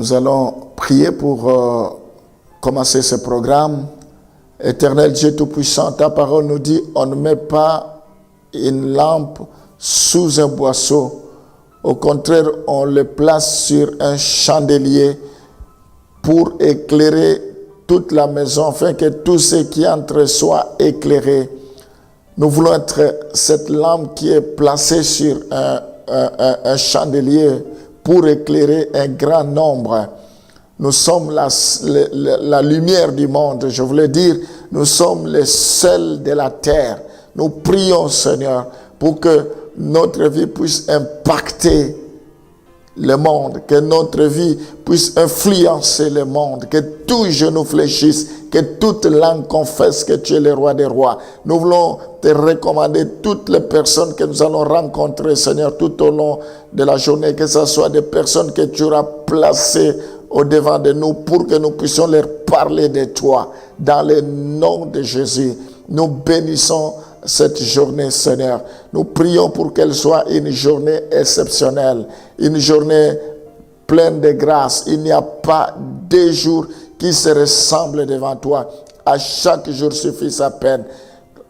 Nous allons prier pour commencer ce programme. Éternel Dieu Tout-Puissant, ta parole nous dit, on ne met pas une lampe sous un boisseau. Au contraire, on le place sur un chandelier pour éclairer toute la maison, afin que tout ce qui entre soit éclairé. Nous voulons être cette lampe qui est placée sur un chandelier pour éclairer un grand nombre. Nous sommes la lumière du monde. Je voulais dire, nous sommes les sels de la terre. Nous prions, Seigneur, pour que notre vie puisse impacter le monde, que notre vie puisse influencer le monde, que tout genou fléchisse, que toute langue confesse que tu es le roi des rois. Nous voulons te recommander toutes les personnes que nous allons rencontrer, Seigneur, tout au long de la journée, que ce soit des personnes que tu auras placées au devant de nous pour que nous puissions leur parler de toi. Dans le nom de Jésus, nous bénissons cette journée, Seigneur. Nous prions pour qu'elle soit une journée exceptionnelle, une journée pleine de grâce. Il n'y a pas de jour qui se ressemble devant toi. À chaque jour suffit sa peine.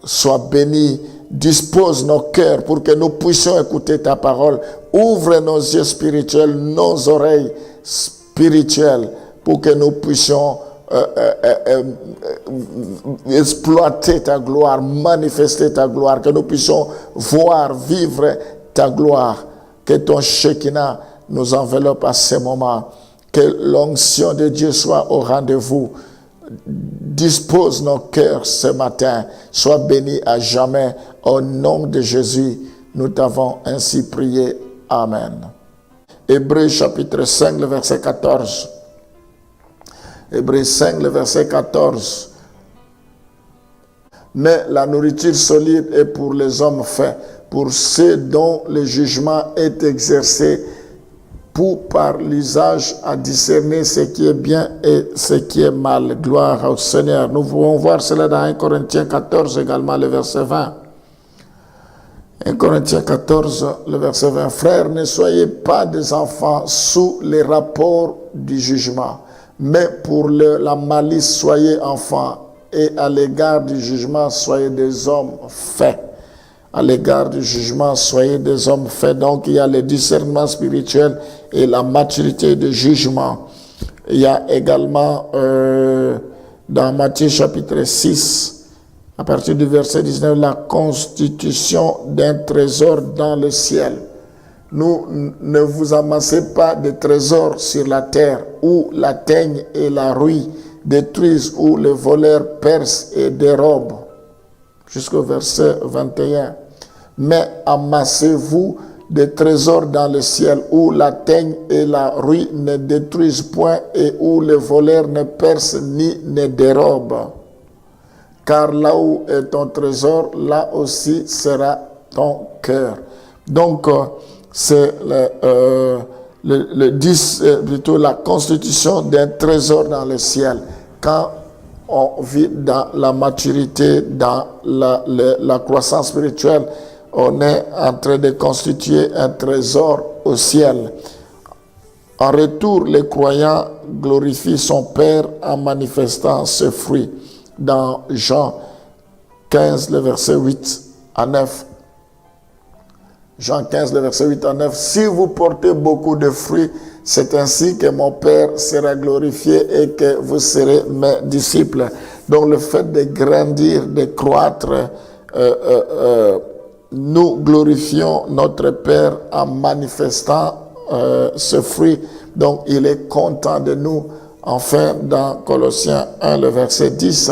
Sois béni, dispose nos cœurs pour que nous puissions écouter ta parole. Ouvre nos yeux spirituels, nos oreilles spirituelles, pour que nous puissions exploiter ta gloire, manifester ta gloire, que nous puissions voir, vivre ta gloire, que ton Shekinah nous enveloppe à ce moment, que l'onction de Dieu soit au rendez-vous. Dispose nos cœurs ce matin, sois béni à jamais, au nom de Jésus, nous t'avons ainsi prié. Amen. Hébreux chapitre 5, le verset 14. Hébreux 5, le verset 14. Mais la nourriture solide est pour les hommes faits, pour ceux dont le jugement est exercé, pour par l'usage à discerner ce qui est bien et ce qui est mal. Gloire au Seigneur. Nous pouvons voir cela dans 1 Corinthiens 14 également, le verset 20. 1 Corinthiens 14, le verset 20. Frères, ne soyez pas des enfants sous les rapports du jugement, mais pour la malice, soyez enfants, et à l'égard du jugement, soyez des hommes faits. À l'égard du jugement, soyez des hommes faits. Donc, il y a le discernement spirituel et la maturité de jugement. Il y a également, dans Matthieu chapitre 6, à partir du verset 19, la constitution d'un trésor dans le ciel. Nous ne vous amassez pas de trésors sur la terre, où la teigne et la rouille détruisent, où les voleurs percent et dérobent. Jusqu'au verset 21. Mais amassez-vous des trésors dans le ciel, où la teigne et la rouille ne détruisent point, et où les voleurs ne percent ni ne dérobent. Car là où est ton trésor, là aussi sera ton cœur. Donc, c'est plutôt la constitution d'un trésor dans le ciel. Quand on vit dans la maturité, dans la croissance spirituelle, on est en train de constituer un trésor au ciel. En retour, les croyants glorifient son Père en manifestant ses fruits. Dans Jean 15, le verset 8 à 9. Jean 15, le verset 8 à 9. Si vous portez beaucoup de fruits, c'est ainsi que mon Père sera glorifié et que vous serez mes disciples. Donc le fait de grandir, de croître, nous glorifions notre Père en manifestant ce fruit. Donc il est content de nous. Enfin, dans Colossiens 1, le verset 10,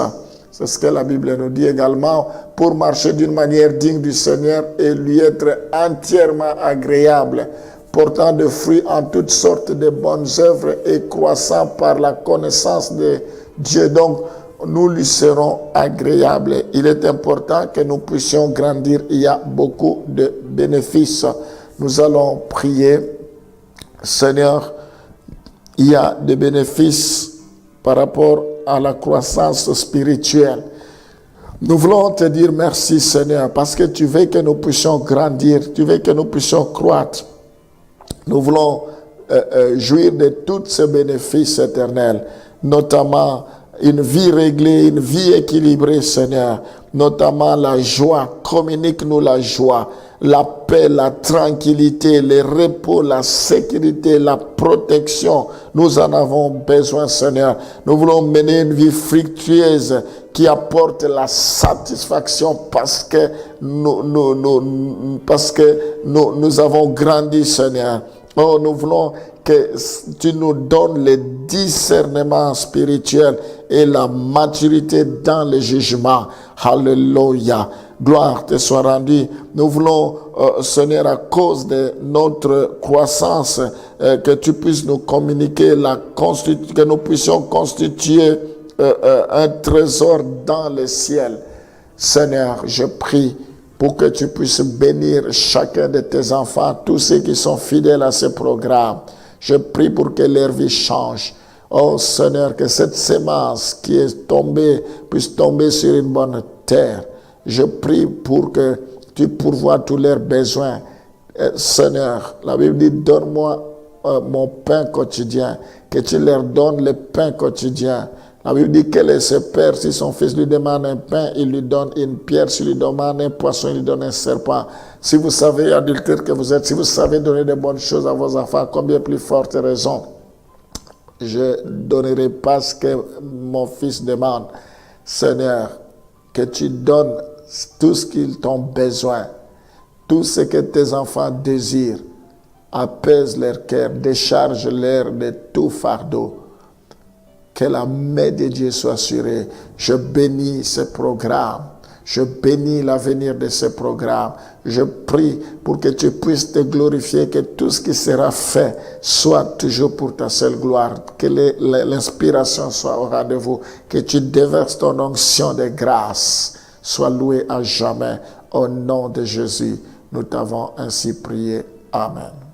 c'est ce que la Bible nous dit également, pour marcher d'une manière digne du Seigneur et lui être entièrement agréable, portant de fruits en toutes sortes de bonnes œuvres et croissant par la connaissance de Dieu. Donc, nous lui serons agréables. Il est important que nous puissions grandir. Il y a beaucoup de bénéfices. Nous allons prier. Seigneur, il y a des bénéfices par rapport à la croissance spirituelle. Nous voulons te dire merci, Seigneur, parce que tu veux que nous puissions grandir, tu veux que nous puissions croître. Nous voulons jouir de tous ces bénéfices éternels, notamment une vie réglée, une vie équilibrée, Seigneur, notamment la joie. Communique-nous la joie, la paix, la tranquillité, le repos, la sécurité, la protection. Nous en avons besoin, Seigneur. Nous voulons mener une vie fructueuse qui apporte la satisfaction parce que nous avons grandi, Seigneur. Oh, nous voulons que tu nous donnes le discernement spirituel et la maturité dans le jugement. Alléluia. Gloire te soit rendue. Nous voulons, Seigneur, à cause de notre croissance, que tu puisses nous communiquer que nous puissions constituer un trésor dans le ciel. Seigneur, je prie pour que tu puisses bénir chacun de tes enfants, tous ceux qui sont fidèles à ce programme. Je prie pour que leur vie change. Oh Seigneur, que cette sémence qui est tombée puisse tomber sur une bonne terre. Je prie pour que tu pourvoies tous leurs besoins. Seigneur, la Bible dit, donne-moi mon pain quotidien, que tu leur donnes le pain quotidien. La Bible dit, quel est ce père? Si son fils lui demande un pain, il lui donne une pierre. Si lui demande un poisson, il lui donne un serpent. Si vous savez, adultère que vous êtes, si vous savez donner de bonnes choses à vos enfants, combien plus forte raison je ne donnerai pas ce que mon fils demande. Seigneur, que tu donnes tout ce qu'ils ont besoin, tout ce que tes enfants désirent. Apaise leur cœur, décharge-leur de tout fardeau. Que la main de Dieu soit assurée. Je bénis ce programme. Je bénis l'avenir de ce programme. Je prie pour que tu puisses te glorifier, que tout ce qui sera fait soit toujours pour ta seule gloire. Que l'inspiration soit au rendez-vous. Que tu déverses ton onction de grâce. Sois loué à jamais. Au nom de Jésus, nous t'avons ainsi prié. Amen.